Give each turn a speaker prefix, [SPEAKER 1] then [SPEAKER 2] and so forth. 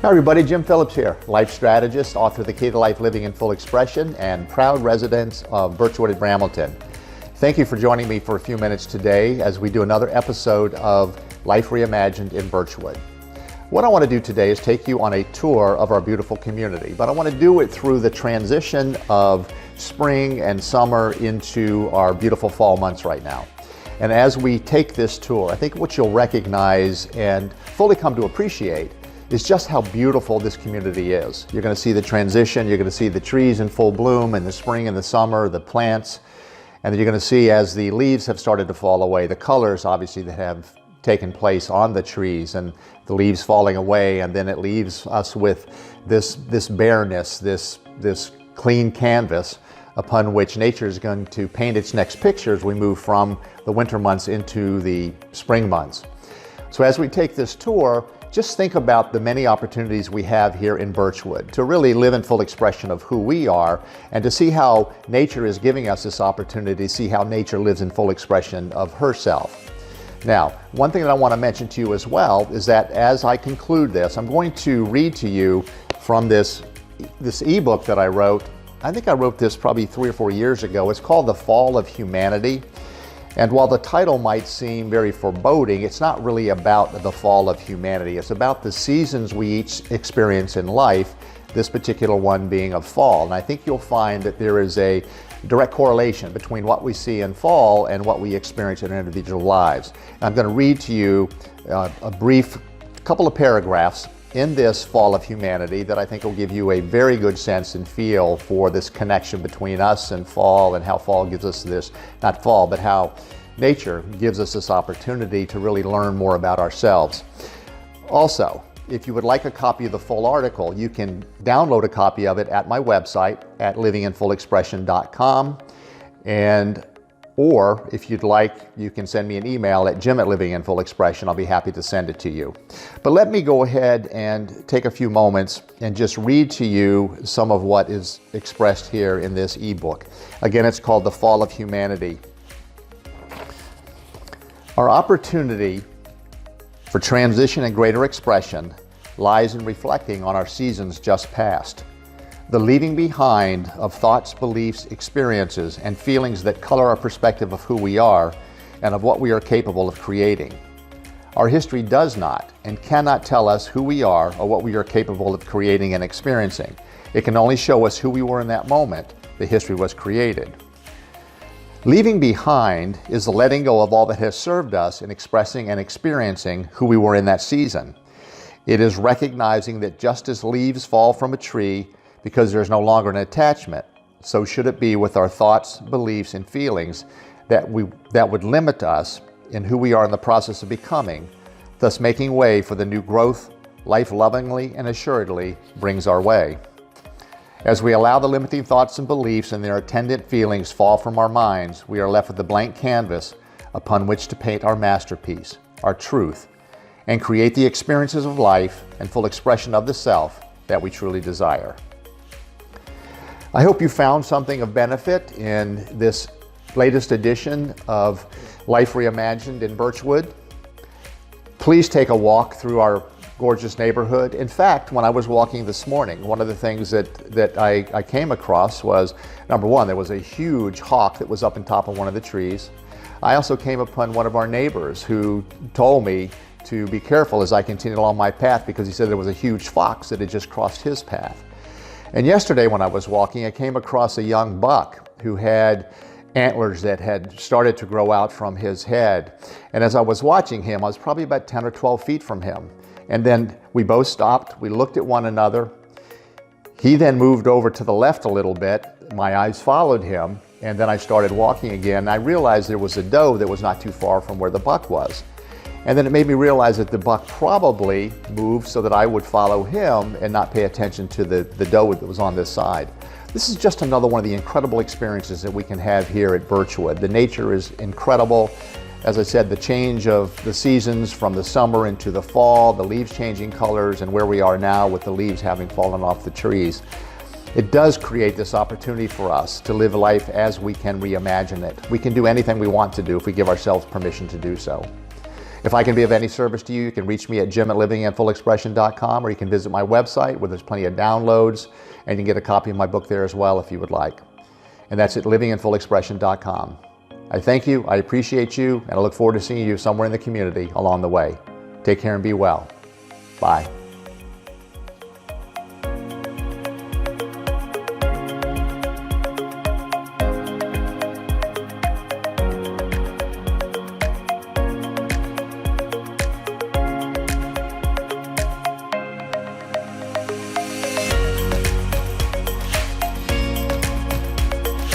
[SPEAKER 1] Hi everybody, Jim Phillips here, life strategist, author of The Key to Life Living in Full Expression, and proud resident of Birchwood at Brambleton. Thank you for joining me for a few minutes today as we do another episode of Life Reimagined in Birchwood. What I want to do today is take you on a tour of our beautiful community, but I want to do it through the transition of spring and summer into our beautiful fall months right now. And as we take this tour, I think what you'll recognize and fully come to appreciate is just how beautiful this community is. You're going to see the transition, you're going to see the trees in full bloom in the spring and the summer, the plants, and then you're going to see as the leaves have started to fall away, the colors obviously that have taken place on the trees and the leaves falling away, and then it leaves us with this bareness, this clean canvas upon which nature is going to paint its next picture as we move from the winter months into the spring months. So as we take this tour, just think about the many opportunities we have here in Birchwood to really live in full expression of who we are and to see how nature is giving us this opportunity to see how nature lives in full expression of herself. Now, one thing that I want to mention to you as well is that as I conclude this, I'm going to read to you from this ebook that I wrote. I think I wrote this probably 3 or 4 years ago. It's called The Fall of Humanity. And while the title might seem very foreboding, it's not really about the fall of humanity. It's about the seasons we each experience in life, this particular one being of fall. And I think you'll find that there is a direct correlation between what we see in fall and what we experience in our individual lives. And I'm going to read to you a brief couple of paragraphs in this Fall of Humanity that I think will give you a very good sense and feel for this connection between us and fall, and how fall gives us this, not fall, but how nature gives us this opportunity to really learn more about ourselves. Also, if you would like a copy of the full article, you can download a copy of it at my website at livinginfullexpression.com, or if you'd like, you can send me an email at jim@livinginfullexpression. I'll be happy to send it to you. But let me go ahead and take a few moments and just read to you some of what is expressed here in this ebook. Again, it's called The Fall of Humanity. Our opportunity for transition and greater expression lies in reflecting on our seasons just past. The leaving behind of thoughts, beliefs, experiences, and feelings that color our perspective of who we are and of what we are capable of creating. Our history does not and cannot tell us who we are or what we are capable of creating and experiencing. It can only show us who we were in that moment the history was created. Leaving behind is the letting go of all that has served us in expressing and experiencing who we were in that season. It is recognizing that just as leaves fall from a tree because there's no longer an attachment, so should it be with our thoughts, beliefs, and feelings that would limit us in who we are in the process of becoming, thus making way for the new growth life lovingly and assuredly brings our way. As we allow the limiting thoughts and beliefs and their attendant feelings fall from our minds, we are left with a blank canvas upon which to paint our masterpiece, our truth, and create the experiences of life and full expression of the self that we truly desire. I hope you found something of benefit in this latest edition of Life Reimagined in Birchwood. Please take a walk through our gorgeous neighborhood. In fact, when I was walking this morning, one of the things that I came across was, number one, there was a huge hawk that was up on top of one of the trees. I also came upon one of our neighbors who told me to be careful as I continued along my path because he said there was a huge fox that had just crossed his path. And yesterday when I was walking, I came across a young buck who had antlers that had started to grow out from his head. And as I was watching him, I was probably about 10 or 12 feet from him. And then we both stopped, we looked at one another. He then moved over to the left a little bit. My eyes followed him, and then I started walking again. I realized there was a doe that was not too far from where the buck was. And then it made me realize that the buck probably moved so that I would follow him and not pay attention to the doe that was on this side. This is just another one of the incredible experiences that we can have here at Birchwood. The nature is incredible. As I said, the change of the seasons from the summer into the fall, the leaves changing colors, and where we are now with the leaves having fallen off the trees. It does create this opportunity for us to live life as we can reimagine it. We can do anything we want to do if we give ourselves permission to do so. If I can be of any service to you, you can reach me at jim@livingandfullexpression.com, or you can visit my website where there's plenty of downloads, and you can get a copy of my book there as well if you would like. And that's at livingandfullexpression.com. I thank you, I appreciate you, and I look forward to seeing you somewhere in the community along the way. Take care and be well. Bye.